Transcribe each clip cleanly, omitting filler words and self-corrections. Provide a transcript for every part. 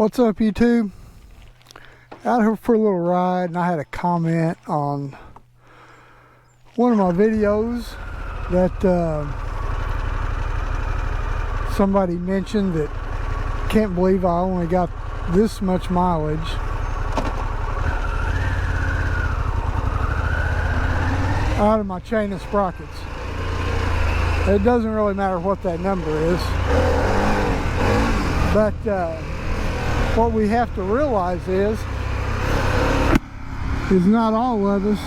What's up, YouTube? Out here for a little ride, and I had a comment on one of my videos that somebody mentioned that can't believe I only got this much mileage. Out of my chain of sprockets. It doesn't really matter what that number is, but what we have to realize is not all of us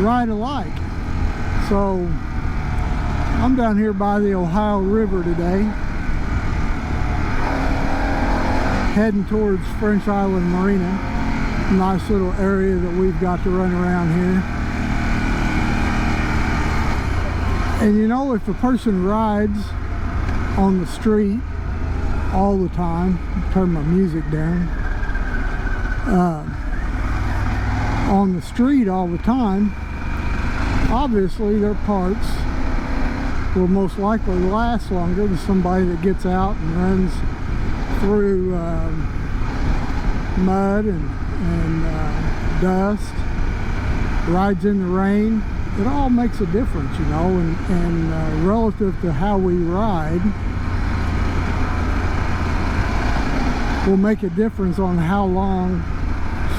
ride alike. So I'm down here by the Ohio River today, heading towards French Island Marina. Nice little area that we've got to run around here. And you know, if a person rides on the street all the time, turn my music down, on the street all the time, obviously their parts will most likely last longer than somebody that gets out and runs through mud and dust, rides in the rain. It all makes a difference, you know, and relative to how we ride will make a difference on how long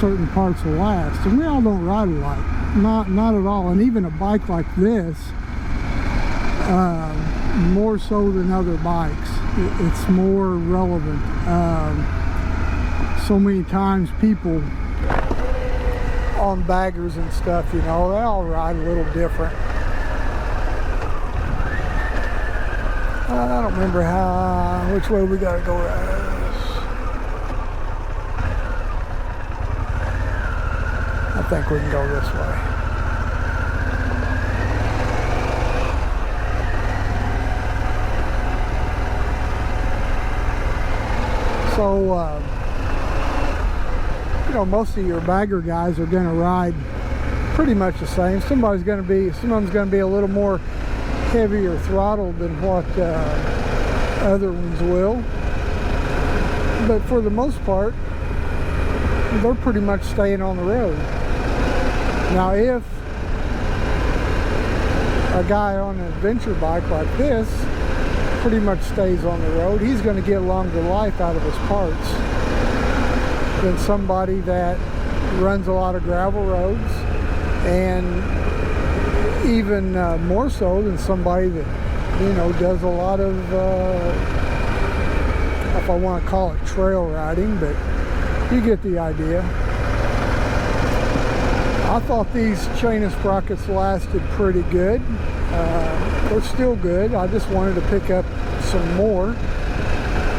certain parts will last. And we all don't ride alike, not at all. And even a bike like this, more so than other bikes, it's more relevant. So many times people on baggers and stuff, you know, they all ride a little different. I don't remember which way we gotta go. I think we can go this way. So you know, most of your bagger guys are going to ride pretty much the same. Some of them's going to be a little more heavier throttled than what other ones will. But for the most part, they're pretty much staying on the road. Now, if a guy on an adventure bike like this pretty much stays on the road, he's going to get longer life out of his parts than somebody that runs a lot of gravel roads, and even more so than somebody that, you know, does a lot of, if I want to call it trail riding, but you get the idea. I thought these chain of sprockets lasted pretty good. They're still good. I just wanted to pick up some more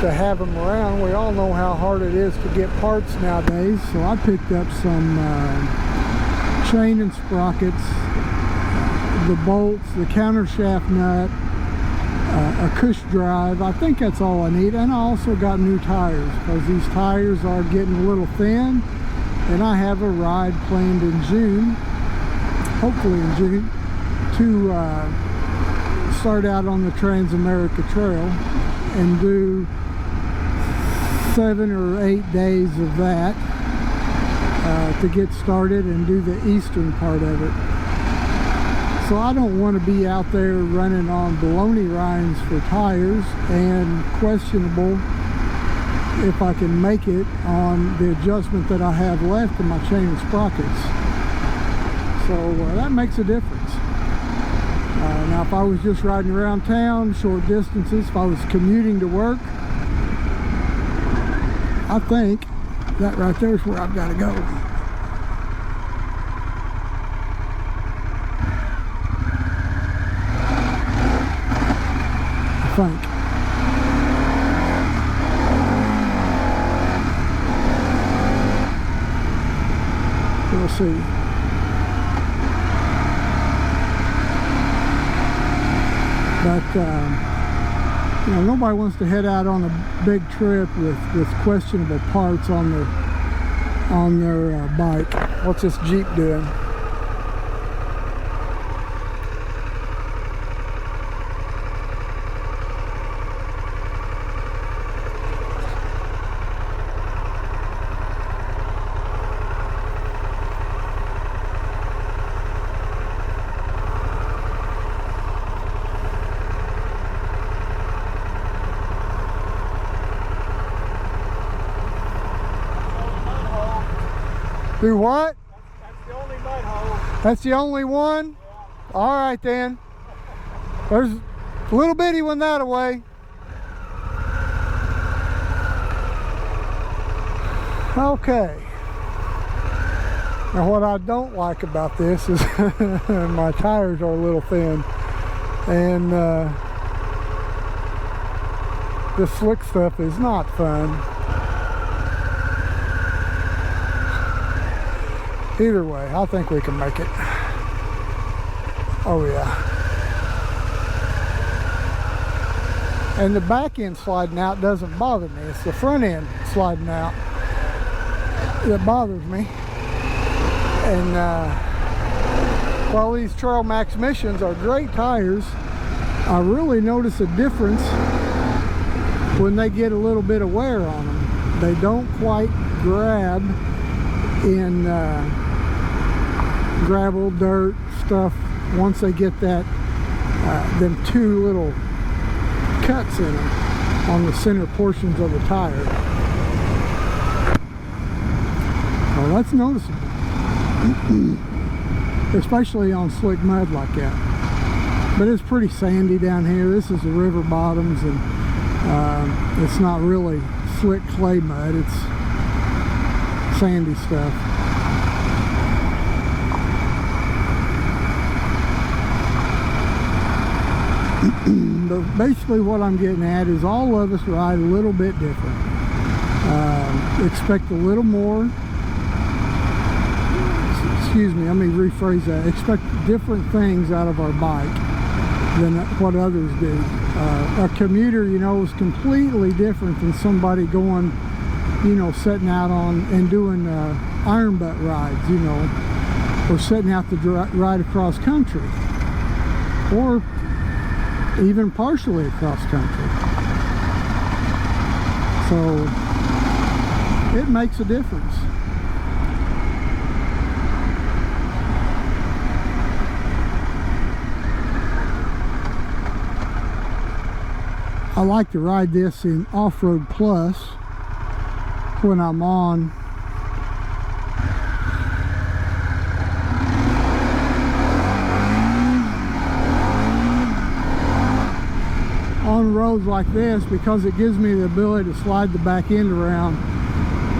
to have them around. We all know how hard it is to get parts nowadays, so I picked up some chain and sprockets, the bolts, the counter shaft nut, a cush drive. I think that's all I need. And I also got new tires, because these tires are getting a little thin, and I have a ride planned in June, hopefully in June, to start out on the Trans-America Trail and do 7 or 8 days of that to get started and do the eastern part of it. So I don't want to be out there running on baloney rinds for tires, and questionable if I can make it on the adjustment that I have left in my chain of sprockets. So that makes a difference. Now, if I was just riding around town, short distances, if I was commuting to work, I think that right there is where I've got to go. I think. We'll see. But you know, nobody wants to head out on a big trip with questionable parts on their bike. What's this Jeep doing? Do what? That's the only mud hole. That's the only one? Yeah. All right then. There's a little bitty one that away. Okay. Now what I don't like about this is my tires are a little thin, and the slick stuff is not fun. Either way, I think we can make it. Oh yeah. And the back end sliding out doesn't bother me. It's the front end sliding out that bothers me. And while these Trail Max Missions are great tires, I really notice a difference when they get a little bit of wear on them. They don't quite grab in gravel, dirt, stuff once they get that them two little cuts in them on the center portions of the tire. Well, that's noticeable. Especially on slick mud like that. But it's pretty sandy down here. This is the river bottoms, and it's not really slick clay mud, it's sandy stuff. But basically what I'm getting at is all of us ride a little bit different. Expect a little more. Excuse me, let me rephrase that. Expect different things out of our bike than what others do. A commuter, you know, is completely different than somebody going, you know, setting out on and doing iron butt rides, you know, or setting out to ride across country, or even partially across country. So it makes a difference. I like to ride this in Off-Road Plus when I'm on roads like this, because it gives me the ability to slide the back end around.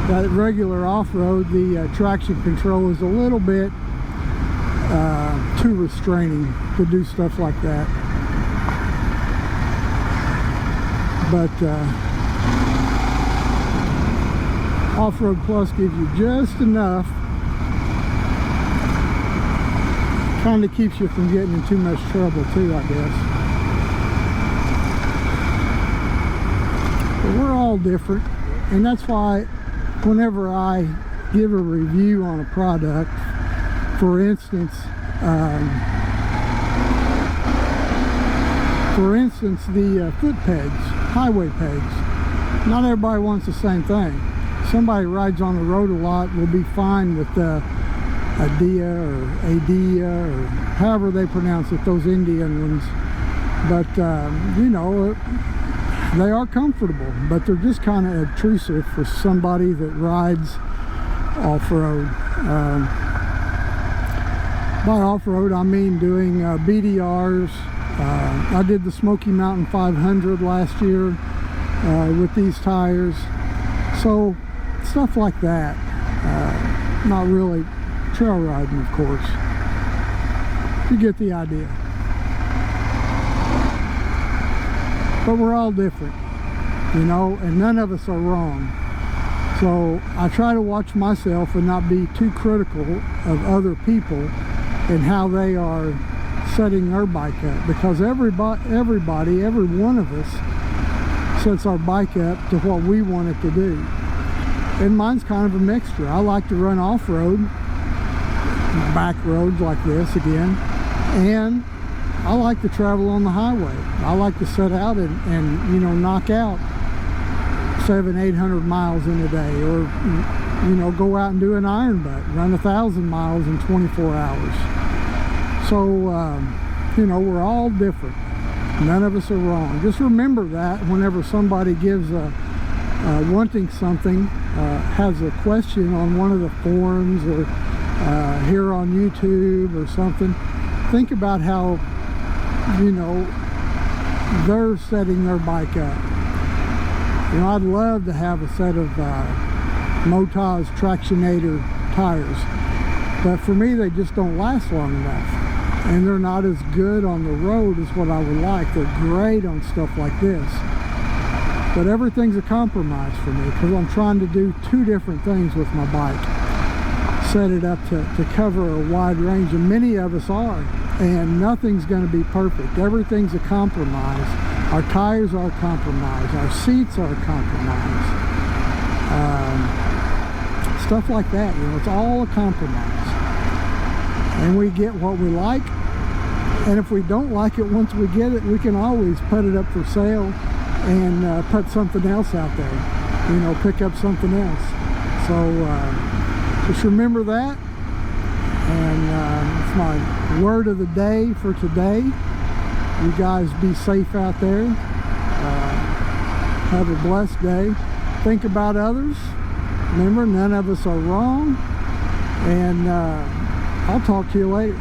That regular off-road, the traction control is a little bit too restraining to do stuff like that. But Off-Road Plus gives you just enough, kind of keeps you from getting in too much trouble too, I guess. But we're all different, and that's why whenever I give a review on a product, for instance, the foot pegs, highway pegs, not everybody wants the same thing. Somebody rides on the road a lot will be fine with a Dia or Adia or however they pronounce it, those Indian ones. But you know, they are comfortable, but they're just kind of obtrusive for somebody that rides off-road. By off-road, I mean doing BDRs. I did the Smoky Mountain 500 last year with these tires. So, stuff like that. Not really trail riding, of course. You get the idea. But we're all different, you know, and none of us are wrong. So I try to watch myself and not be too critical of other people and how they are setting their bike up, because every one of us sets our bike up to what we want it to do. And mine's kind of a mixture. I like to run off-road, back roads like this again, and I like to travel on the highway. I like to set out and you know, knock out 700-800 miles in a day, or you know, go out and do an iron butt, run 1,000 miles in 24 hours. So you know, we're all different. None of us are wrong. Just remember that whenever somebody gives wanting something has a question on one of the forums or here on YouTube or something, think about how, you know, they're setting their bike up. You know, I'd love to have a set of Motaz Tractionator tires, but for me they just don't last long enough, and they're not as good on the road as what I would like. They're great on stuff like this, but everything's a compromise for me because I'm trying to do two different things with my bike. Set it up to cover a wide range, and many of us are, and nothing's going to be perfect. Everything's a compromise. Our tires are a compromise, our seats are a compromise, stuff like that. You know, it's all a compromise, and we get what we like, and if we don't like it, once we get it, we can always put it up for sale and put something else out there, you know, pick up something else. So just remember that, and it's my word of the day for today. You guys be safe out there. Have a blessed day. Think about others. Remember, none of us are wrong, and I'll talk to you later.